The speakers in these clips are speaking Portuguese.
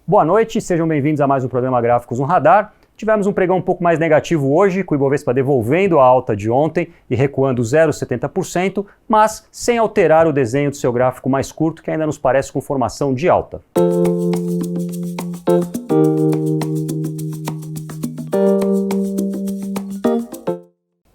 Boa noite, sejam bem-vindos a mais um programa Gráficos no Radar. Tivemos um pregão um pouco mais negativo hoje, com o Ibovespa devolvendo a alta de ontem e recuando 0,70%, mas sem alterar o desenho do seu gráfico mais curto, que ainda nos parece com formação de alta.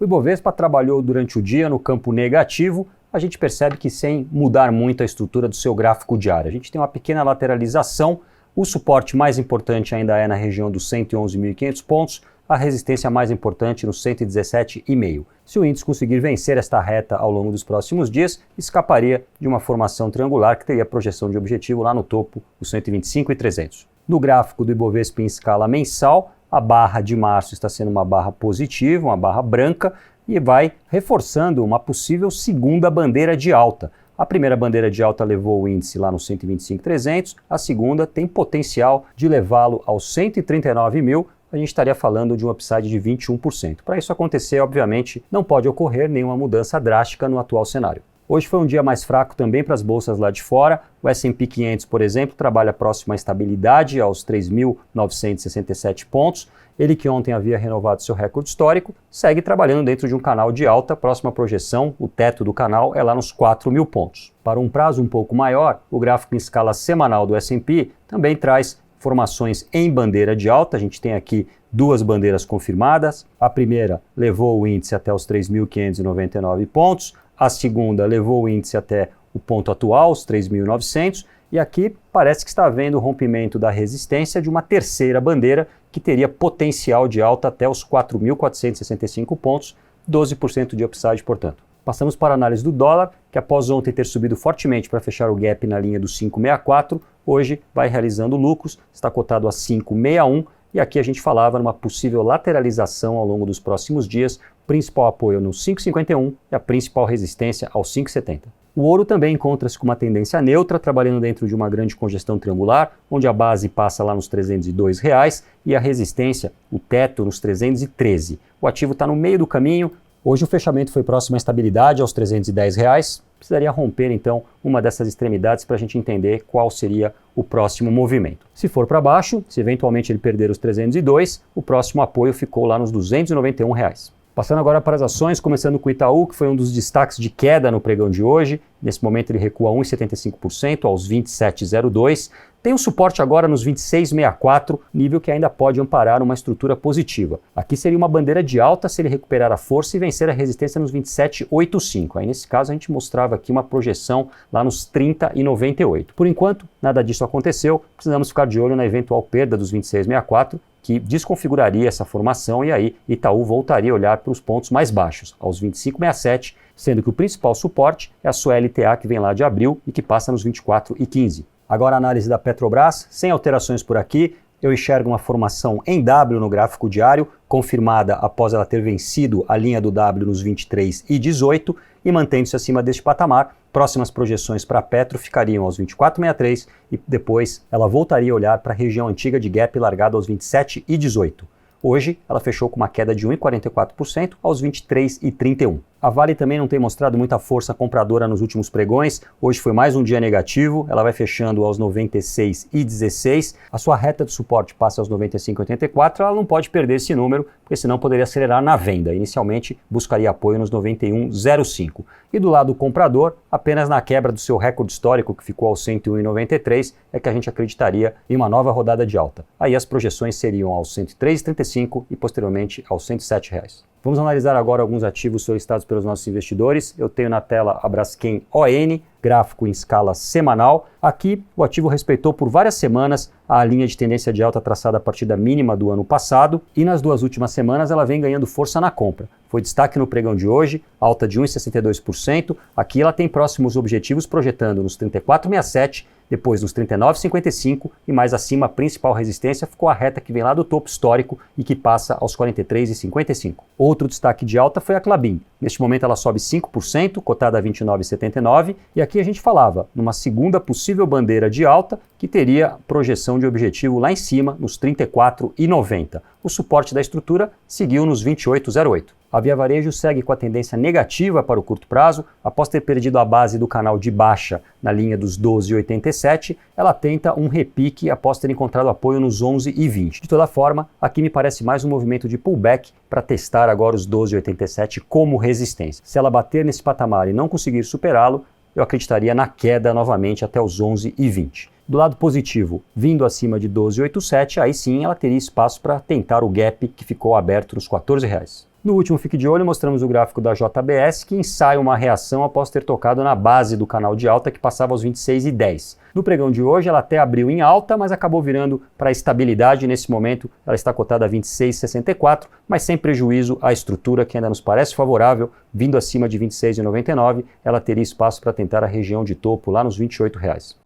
O Ibovespa trabalhou durante o dia no campo negativo. A gente percebe que sem mudar muito a estrutura do seu gráfico diário. A gente tem uma pequena lateralização. O suporte mais importante ainda é na região dos 111.500 pontos, a resistência mais importante nos 117,5. Se o índice conseguir vencer esta reta ao longo dos próximos dias, escaparia de uma formação triangular que teria projeção de objetivo lá no topo, os 125.300. No gráfico do Ibovespa em escala mensal, a barra de março está sendo uma barra positiva, uma barra branca, e vai reforçando uma possível segunda bandeira de alta. A primeira bandeira de alta levou o índice lá nos 125.300, a segunda tem potencial de levá-lo aos 139.000, a gente estaria falando de um upside de 21%. Para isso acontecer, obviamente, não pode ocorrer nenhuma mudança drástica no atual cenário. Hoje foi um dia mais fraco também para as bolsas lá de fora. O S&P 500, por exemplo, trabalha próximo à estabilidade, aos 3.967 pontos. Ele que ontem havia renovado seu recorde histórico, segue trabalhando dentro de um canal de alta. Próxima projeção, o teto do canal é lá nos 4.000 pontos. Para um prazo um pouco maior, o gráfico em escala semanal do S&P também traz formações em bandeira de alta. A gente tem aqui duas bandeiras confirmadas. A primeira levou o índice até os 3.599 pontos. A segunda levou o índice até o ponto atual, os 3.900, e aqui parece que está havendo o rompimento da resistência de uma terceira bandeira que teria potencial de alta até os 4.465 pontos, 12% de upside, portanto. Passamos para a análise do dólar, que após ontem ter subido fortemente para fechar o gap na linha dos 5,64, hoje vai realizando lucros, está cotado a 5,61, e aqui a gente falava numa possível lateralização ao longo dos próximos dias, principal apoio no 5,51 e a principal resistência aos 5,70. O ouro também encontra-se com uma tendência neutra, trabalhando dentro de uma grande congestão triangular, onde a base passa lá nos R$302 e a resistência, o teto, nos 313. O ativo está no meio do caminho. Hoje o fechamento foi próximo à estabilidade, aos R$310. Precisaria romper, então, uma dessas extremidades para a gente entender qual seria o próximo movimento. Se for para baixo, se eventualmente ele perder os 302, o próximo apoio ficou lá nos R$291. Passando agora para as ações, começando com o Itaú, que foi um dos destaques de queda no pregão de hoje. Nesse momento ele recua 1,75% aos 27,02. Tem um suporte agora nos 26,64, nível que ainda pode amparar uma estrutura positiva. Aqui seria uma bandeira de alta se ele recuperar a força e vencer a resistência nos 27,85. Aí nesse caso a gente mostrava aqui uma projeção lá nos 30,98. Por enquanto, nada disso aconteceu. Precisamos ficar de olho na eventual perda dos 26,64, que desconfiguraria essa formação e aí Itaú voltaria a olhar para os pontos mais baixos, aos 25,67, sendo que o principal suporte é a sua LTA que vem lá de abril e que passa nos 24,15. Agora a análise da Petrobras, sem alterações por aqui, eu enxergo uma formação em W no gráfico diário, confirmada após ela ter vencido a linha do W nos 23,18 e mantendo-se acima deste patamar. Próximas projeções para a Petro ficariam aos 24,63 e depois ela voltaria a olhar para a região antiga de gap largada aos 27,18. Hoje, ela fechou com uma queda de 1,44% aos 23,31. A Vale também não tem mostrado muita força compradora nos últimos pregões. Hoje foi mais um dia negativo, ela vai fechando aos 96,16. A sua reta de suporte passa aos 95,84. Ela não pode perder esse número, porque senão poderia acelerar na venda. Inicialmente, buscaria apoio nos 91,05. E do lado do comprador, apenas na quebra do seu recorde histórico, que ficou aos 101,93, é que a gente acreditaria em uma nova rodada de alta. Aí as projeções seriam aos 103,35 e posteriormente aos R$107. Vamos analisar agora alguns ativos solicitados pelos nossos investidores. Eu tenho na tela a Braskem ON, gráfico em escala semanal. Aqui, o ativo respeitou por várias semanas a linha de tendência de alta traçada a partir da mínima do ano passado e nas duas últimas semanas ela vem ganhando força na compra. Foi destaque no pregão de hoje, alta de 1,62%. Aqui ela tem próximos objetivos projetando nos 34,67, depois nos 39,55 e mais acima a principal resistência ficou a reta que vem lá do topo histórico e que passa aos 43,55. Outro destaque de alta foi a Klabin. Neste momento ela sobe 5%, cotada a 29,79 e aqui a gente falava numa segunda possível bandeira de alta que teria projeção de objetivo lá em cima nos 34,90. O suporte da estrutura seguiu nos 28,08. A Via Varejo segue com a tendência negativa para o curto prazo. Após ter perdido a base do canal de baixa na linha dos 12,87, ela tenta um repique após ter encontrado apoio nos 11,20. De toda forma, aqui me parece mais um movimento de pullback para testar agora os 12,87 como resistência. Se ela bater nesse patamar e não conseguir superá-lo, eu acreditaria na queda novamente até os 11,20. Do lado positivo, vindo acima de 12,87, aí sim ela teria espaço para tentar o gap que ficou aberto nos R$14. No último Fique de Olho, mostramos o gráfico da JBS, que ensaia uma reação após ter tocado na base do canal de alta, que passava aos 26,10. No pregão de hoje, ela até abriu em alta, mas acabou virando para a estabilidade. Nesse momento, ela está cotada a 26,64, mas sem prejuízo à estrutura, que ainda nos parece favorável. Vindo acima de 26,99, ela teria espaço para tentar a região de topo lá nos R$28.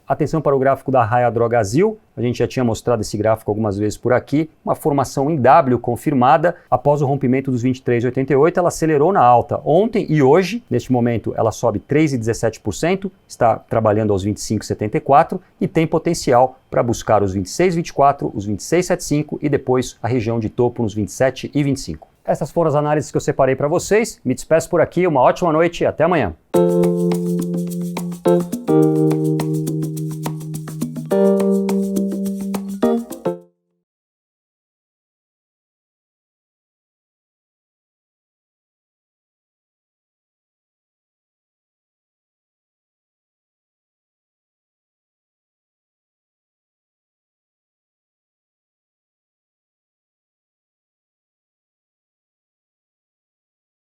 Atenção para o gráfico da Raia Drogasil. A gente já tinha mostrado esse gráfico algumas vezes por aqui. Uma formação em W confirmada. Após o rompimento dos 23,88, ela acelerou na alta ontem e hoje. Neste momento, ela sobe 3,17%, está trabalhando aos 25,74 e tem potencial para buscar os 26,24, os 26,75 e depois a região de topo nos 27,25. Essas foram as análises que eu separei para vocês. Me despeço por aqui. Uma ótima noite e até amanhã.